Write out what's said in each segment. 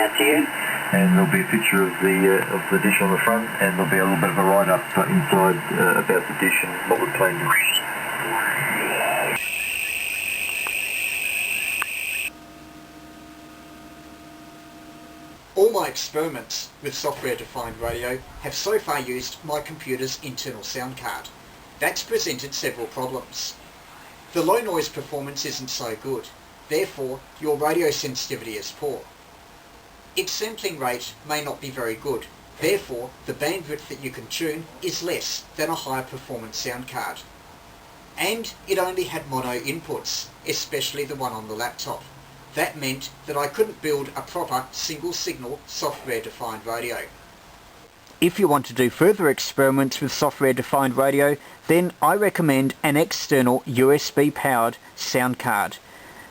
out to you. And there'll be a picture of the dish on the front, and there'll be a little bit of a write-up inside about the dish and what we're planning. All my experiments with software-defined radio have so far used my computer's internal sound card. That's presented several problems. The low noise performance isn't so good, therefore your radio sensitivity is poor. Its sampling rate may not be very good, therefore the bandwidth that you can tune is less than a higher performance sound card. And it only had mono inputs, especially the one on the laptop. That meant that I couldn't build a proper single signal software-defined radio. If you want to do further experiments with software-defined radio, then I recommend an external USB-powered sound card.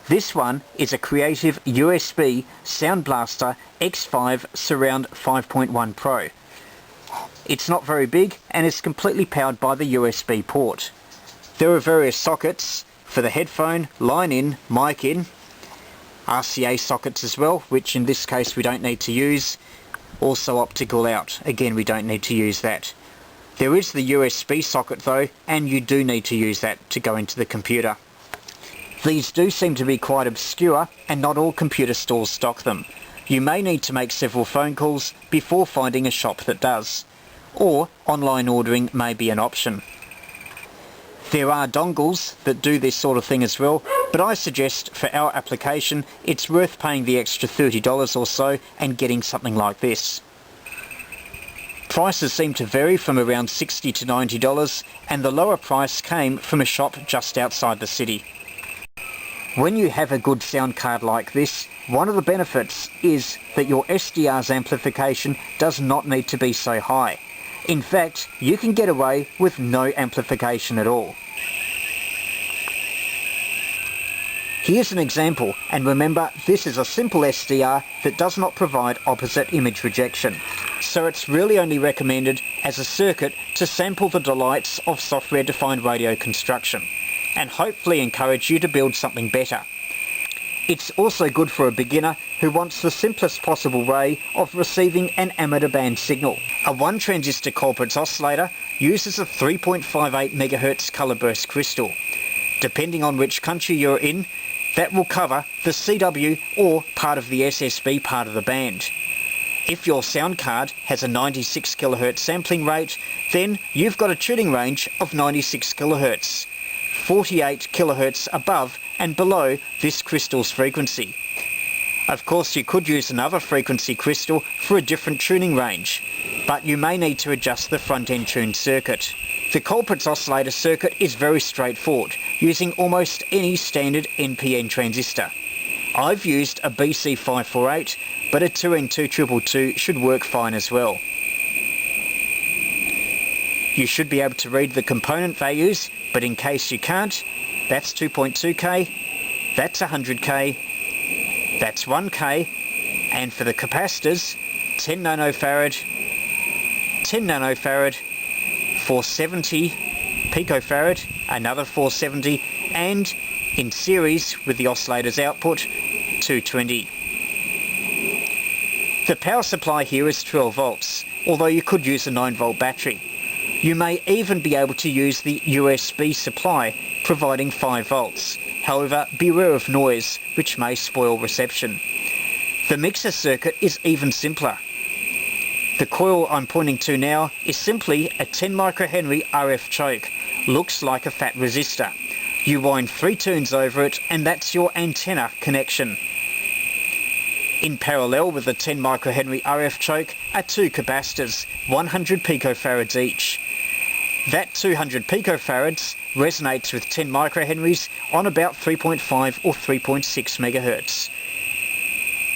This one is a Creative USB Sound Blaster X5 Surround 5.1 Pro. It's not very big and is completely powered by the USB port. There are various sockets for the headphone, line in, mic in, RCA sockets as well, which in this case we don't need to use. Also optical out, again we don't need to use that. There is the USB socket though, and you do need to use that to go into the computer. These do seem to be quite obscure and not all computer stores stock them. You may need to make several phone calls before finding a shop that does. Or online ordering may be an option. There are dongles that do this sort of thing as well, but I suggest for our application it's worth paying the extra $30 or so and getting something like this. Prices seem to vary from around $60 to $90, and the lower price came from a shop just outside the city. When you have a good sound card like this, one of the benefits is that your SDR's amplification does not need to be so high. In fact, you can get away with no amplification at all. Here's an example, and remember this is a simple SDR that does not provide opposite image rejection, so it's really only recommended as a circuit to sample the delights of software-defined radio construction, and hopefully encourage you to build something better. It's also good for a beginner who wants the simplest possible way of receiving an amateur band signal. A 1 transistor Colpitts oscillator uses a 3.58 MHz colour burst crystal. Depending on which country you're in, that will cover the CW or part of the SSB part of the band. If your sound card has a 96 kHz sampling rate, then you've got a tuning range of 96 kHz, 48 kHz above and below this crystal's frequency. Of course you could use another frequency crystal for a different tuning range, but you may need to adjust the front-end tuned circuit. The Colpitts oscillator circuit is very straightforward, using almost any standard NPN transistor. I've used a BC548, but a 2N2222 should work fine as well. You should be able to read the component values, but in case you can't, that's 2.2K, that's 100K, that's 1K, and for the capacitors, 10 nanofarad, 10 nanofarad, 470 picofarad, another 470, and in series with the oscillator's output, 220. The power supply here is 12 volts, although you could use a 9 volt battery. You may even be able to use the USB supply, providing 5 volts. However, beware of noise, which may spoil reception. The mixer circuit is even simpler. The coil I'm pointing to now is simply a 10 microhenry RF choke. Looks like a fat resistor. You wind 3 turns over it and that's your antenna connection. In parallel with the 10 microhenry RF choke are 2 capacitors, 100 picofarads each. That 200 picofarads resonates with 10 microhenries on about 3.5 or 3.6 megahertz.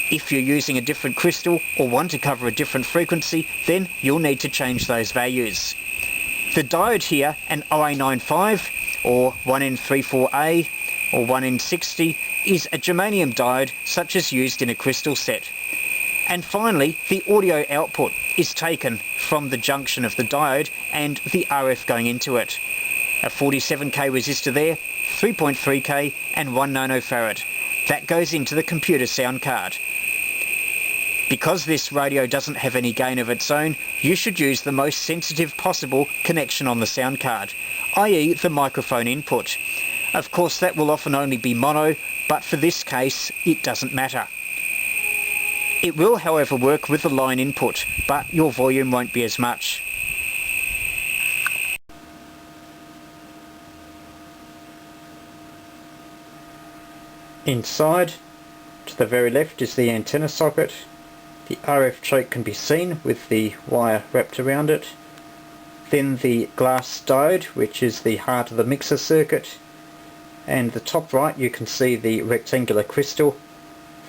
If you're using a different crystal or want to cover a different frequency, then you'll need to change those values. The diode here, an OA95 or 1N34A or 1N60, is a germanium diode such as used in a crystal set. And finally, the audio output is taken from the junction of the diode and the RF going into it. A 47K resistor there, 3.3K and 1 nanofarad. That goes into the computer sound card. Because this radio doesn't have any gain of its own, you should use the most sensitive possible connection on the sound card, i.e. the microphone input. Of course that will often only be mono, but for this case it doesn't matter. It will however work with the line input, but your volume won't be as much. Inside, to the very left, is the antenna socket. The RF choke can be seen with the wire wrapped around it. Then the glass diode, which is the heart of the mixer circuit. And the top right you can see the rectangular crystal.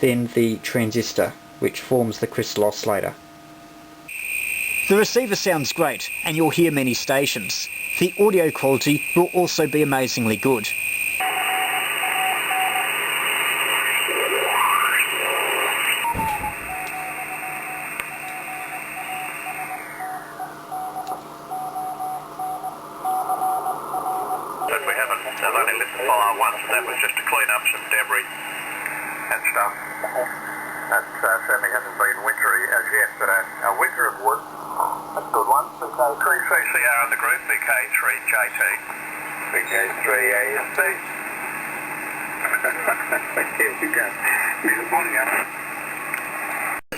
Then the transistor, which forms the crystal oscillator. The receiver sounds great, and you'll hear many stations. The audio quality will also be amazingly good. I've only lit the fire once, and that was just to clean up some debris and stuff. That certainly hasn't been wintry as yet, but a winter of wood. That's a good one. VK3CR in the group, VK3JT. VK3AST.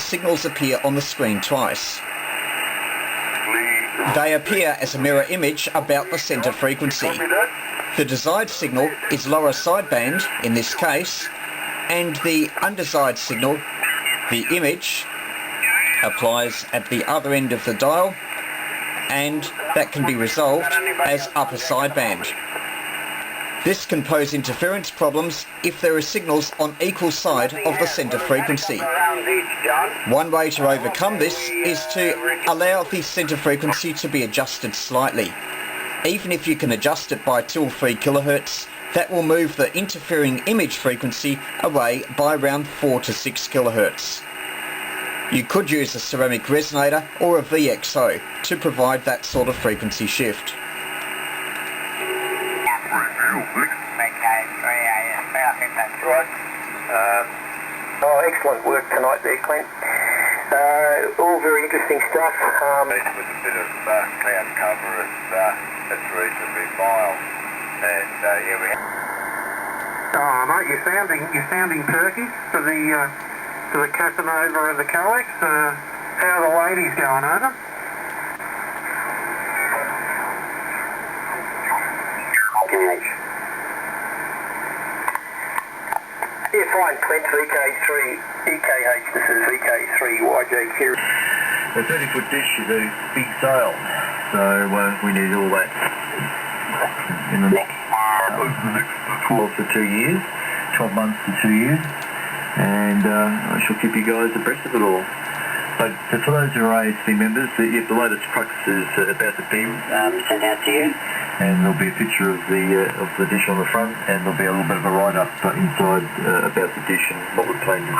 Signals appear on the screen twice. They appear as a mirror image about the centre frequency. The desired signal is lower sideband in this case, and the undesired signal, the image, applies at the other end of the dial, and that can be resolved as upper sideband. This can pose interference problems if there are signals on equal side of the centre frequency. One way to overcome this is to allow the centre frequency to be adjusted slightly. Even if you can adjust it by 2 or 3 kHz, that will move the interfering image frequency away by around 4 to 6 kHz. You could use a ceramic resonator or a VXO to provide that sort of frequency shift. Excellent work tonight there, Clint. All very interesting stuff. With a bit of cloud cover, it's reasonably mild, and here we are. Oh, mate, you're sounding perky for the Casanova and the Coax. How are the ladies going over? Gauge. Yeah, fine, Clint, VK3, EKH, this is VK3YE. The 30-foot dish is a big sale, so we need all that in the next 12 to 2 years, 12 months to 2 years, and I shall keep you guys abreast of it all. But for those who are ASC members, the latest crux is about to be sent out to you, and there'll be a picture of the dish on the front, and there'll be a little bit of a write-up inside about the dish and what we're planning to do.